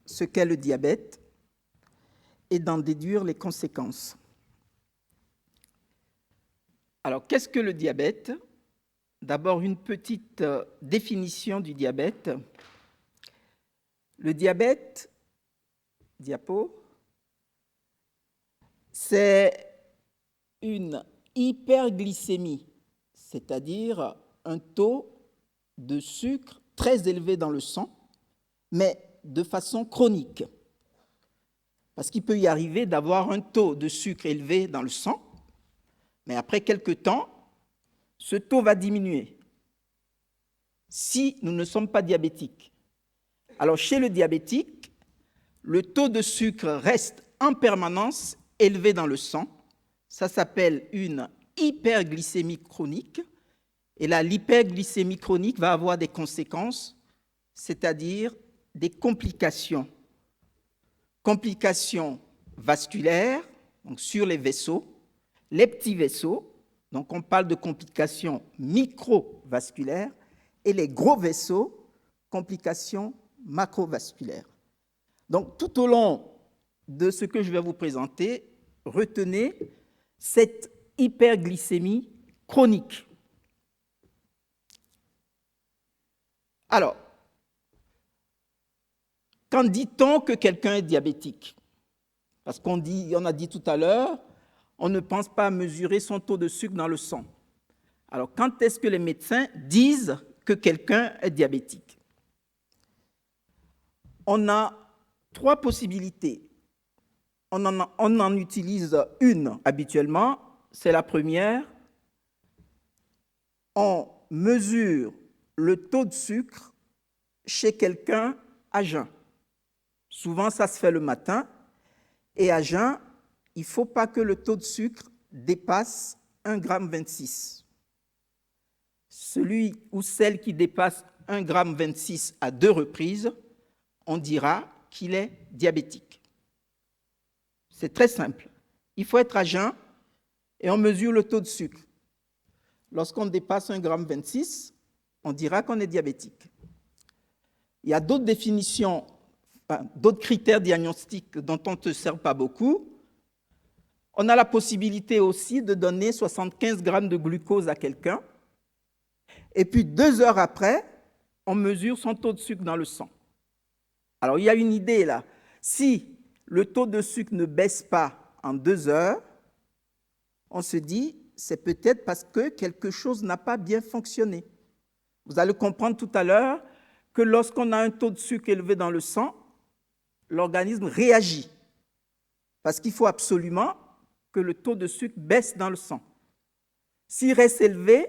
ce qu'est le diabète et d'en déduire les conséquences. Alors, qu'est-ce que le diabète ? D'abord, une petite définition du diabète. Le diabète, diapo, c'est une hyperglycémie, c'est-à-dire un taux de sucre très élevé dans le sang, mais de façon chronique. Parce qu'il peut y arriver d'avoir un taux de sucre élevé dans le sang, mais après quelque temps, ce taux va diminuer si nous ne sommes pas diabétiques. Alors, chez le diabétique, le taux de sucre reste en permanence élevé dans le sang. Ça s'appelle une hyperglycémie chronique. Et là, l'hyperglycémie chronique va avoir des conséquences, c'est-à-dire des complications. Complications vasculaires, donc sur les vaisseaux, les petits vaisseaux, donc on parle de complications microvasculaires, et les gros vaisseaux, complications macrovasculaires. Donc tout au long de ce que je vais vous présenter, retenez cette hyperglycémie chronique. Alors, quand dit-on que quelqu'un est diabétique ? Parce qu'on a dit tout à l'heure, on ne pense pas à mesurer son taux de sucre dans le sang. Alors, quand est-ce que les médecins disent que quelqu'un est diabétique ? On a trois possibilités. On en utilise une habituellement, c'est la première. On mesure le taux de sucre chez quelqu'un à jeun. Souvent, ça se fait le matin. Et à jeun, il ne faut pas que le taux de sucre dépasse 1,26 g. Celui ou celle qui dépasse 1,26 g à 2 reprises, on dira qu'il est diabétique. C'est très simple. Il faut être à jeun et on mesure le taux de sucre. Lorsqu'on dépasse 1,26 g, on dira qu'on est diabétique. Il y a d'autres définitions, d'autres critères diagnostiques dont on ne se sert pas beaucoup. On a la possibilité aussi de donner 75 grammes de glucose à quelqu'un. Et puis 2 heures après, on mesure son taux de sucre dans le sang. Alors il y a une idée là. Si le taux de sucre ne baisse pas en 2 heures, on se dit c'est peut-être parce que quelque chose n'a pas bien fonctionné. Vous allez comprendre tout à l'heure que lorsqu'on a un taux de sucre élevé dans le sang, l'organisme réagit. Parce qu'il faut absolument que le taux de sucre baisse dans le sang. S'il reste élevé,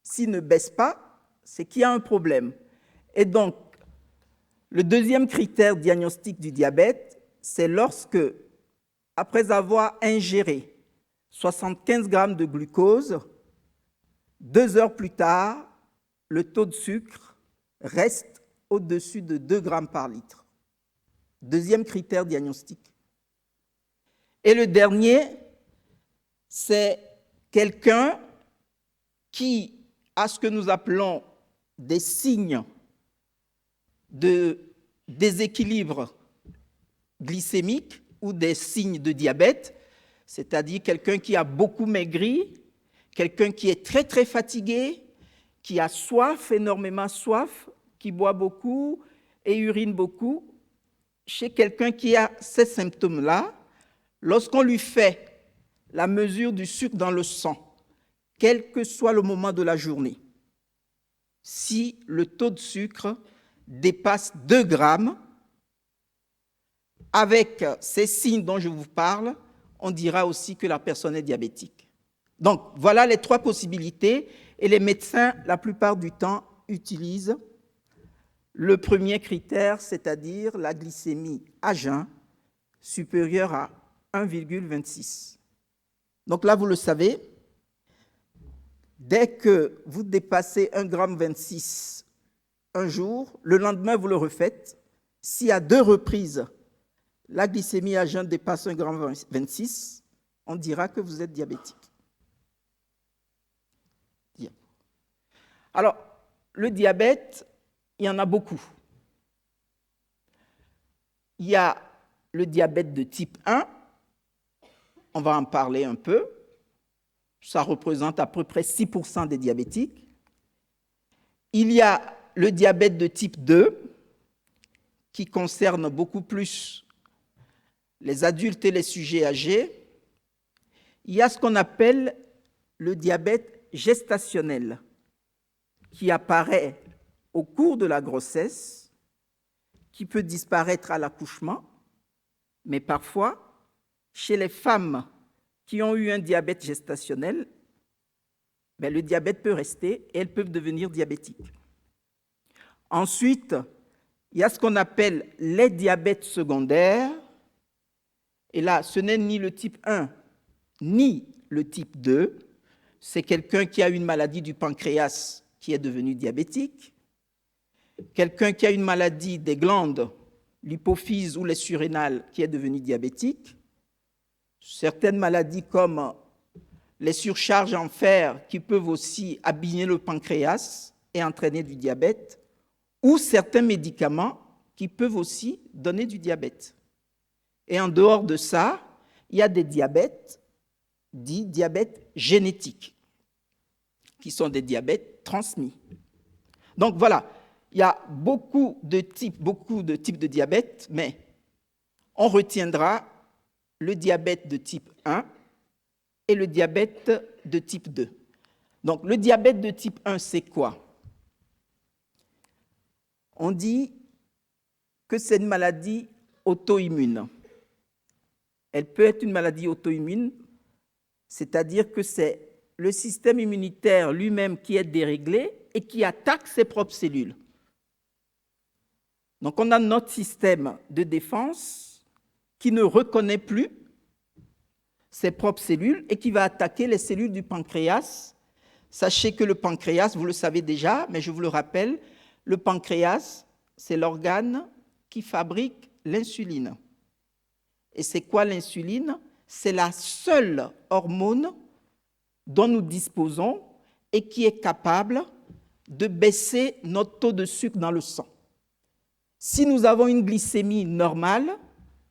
s'il ne baisse pas, c'est qu'il y a un problème. Et donc, le deuxième critère diagnostique du diabète, c'est lorsque, après avoir ingéré 75 grammes de glucose, 2 heures plus tard, le taux de sucre reste au-dessus de 2 grammes par litre. Deuxième critère diagnostique. Et le dernier, c'est quelqu'un qui a ce que nous appelons des signes de déséquilibre glycémique ou des signes de diabète, c'est-à-dire quelqu'un qui a beaucoup maigri, quelqu'un qui est très très fatigué, qui a soif, énormément soif, qui boit beaucoup et urine beaucoup. Chez quelqu'un qui a ces symptômes-là, lorsqu'on lui fait la mesure du sucre dans le sang, quel que soit le moment de la journée, si le taux de sucre dépasse 2 grammes, avec ces signes dont je vous parle, on dira aussi que la personne est diabétique. Donc, voilà les trois possibilités, et les médecins, la plupart du temps, utilisent le premier critère, c'est-à-dire la glycémie à jeun supérieure à 1,26. Donc là, vous le savez, dès que vous dépassez 1,26 g un jour, le lendemain, vous le refaites. Si à 2 reprises, la glycémie à jeun dépasse 1,26 g, on dira que vous êtes diabétique. Alors, le diabète, il y en a beaucoup. il y a le diabète de type 1, on va en parler un peu, ça représente à peu près 6% des diabétiques. Il y a le diabète de type 2, qui concerne beaucoup plus les adultes et les sujets âgés. Il y a ce qu'on appelle le diabète gestationnel, qui apparaît au cours de la grossesse, qui peut disparaître à l'accouchement, mais parfois, chez les femmes qui ont eu un diabète gestationnel, le diabète peut rester et elles peuvent devenir diabétiques. Ensuite, il y a ce qu'on appelle les diabètes secondaires, et là, ce n'est ni le type 1 ni le type 2, c'est quelqu'un qui a une maladie du pancréas qui est devenu diabétique, quelqu'un qui a une maladie des glandes, l'hypophyse ou les surrénales, qui est devenu diabétique, certaines maladies comme les surcharges en fer qui peuvent aussi abîmer le pancréas et entraîner du diabète, ou certains médicaments qui peuvent aussi donner du diabète. Et en dehors de ça, il y a des diabètes dits diabètes génétiques, qui sont des diabètes transmis. Donc voilà, il y a beaucoup de types de diabète, mais on retiendra le diabète de type 1 et le diabète de type 2. Donc le diabète de type 1, c'est quoi? On dit que c'est une maladie auto-immune. Elle peut être une maladie auto-immune, c'est-à-dire que c'est le système immunitaire lui-même qui est déréglé et qui attaque ses propres cellules. Donc on a notre système de défense qui ne reconnaît plus ses propres cellules et qui va attaquer les cellules du pancréas. Sachez que le pancréas, vous le savez déjà, mais je vous le rappelle, le pancréas, c'est l'organe qui fabrique l'insuline. Et c'est quoi l'insuline? C'est la seule hormone dont nous disposons et qui est capable de baisser notre taux de sucre dans le sang. Si nous avons une glycémie normale,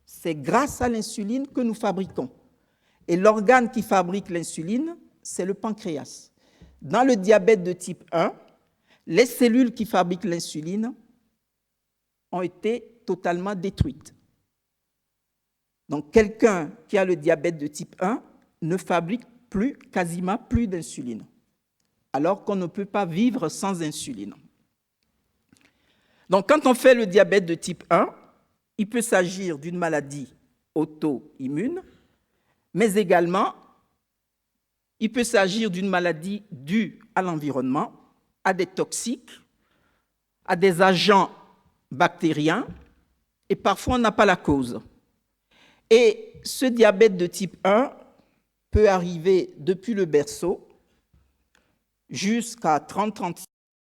c'est grâce à l'insuline que nous fabriquons. Et l'organe qui fabrique l'insuline, c'est le pancréas. Dans le diabète de type 1, les cellules qui fabriquent l'insuline ont été totalement détruites. Donc, quelqu'un qui a le diabète de type 1 ne fabrique quasiment plus d'insuline, alors qu'on ne peut pas vivre sans insuline. Donc, quand on fait le diabète de type 1, il peut s'agir d'une maladie auto-immune, mais également, il peut s'agir d'une maladie due à l'environnement, à des toxiques, à des agents bactériens, et parfois on n'a pas la cause. Et ce diabète de type 1 peut arriver depuis le berceau jusqu'à 30-35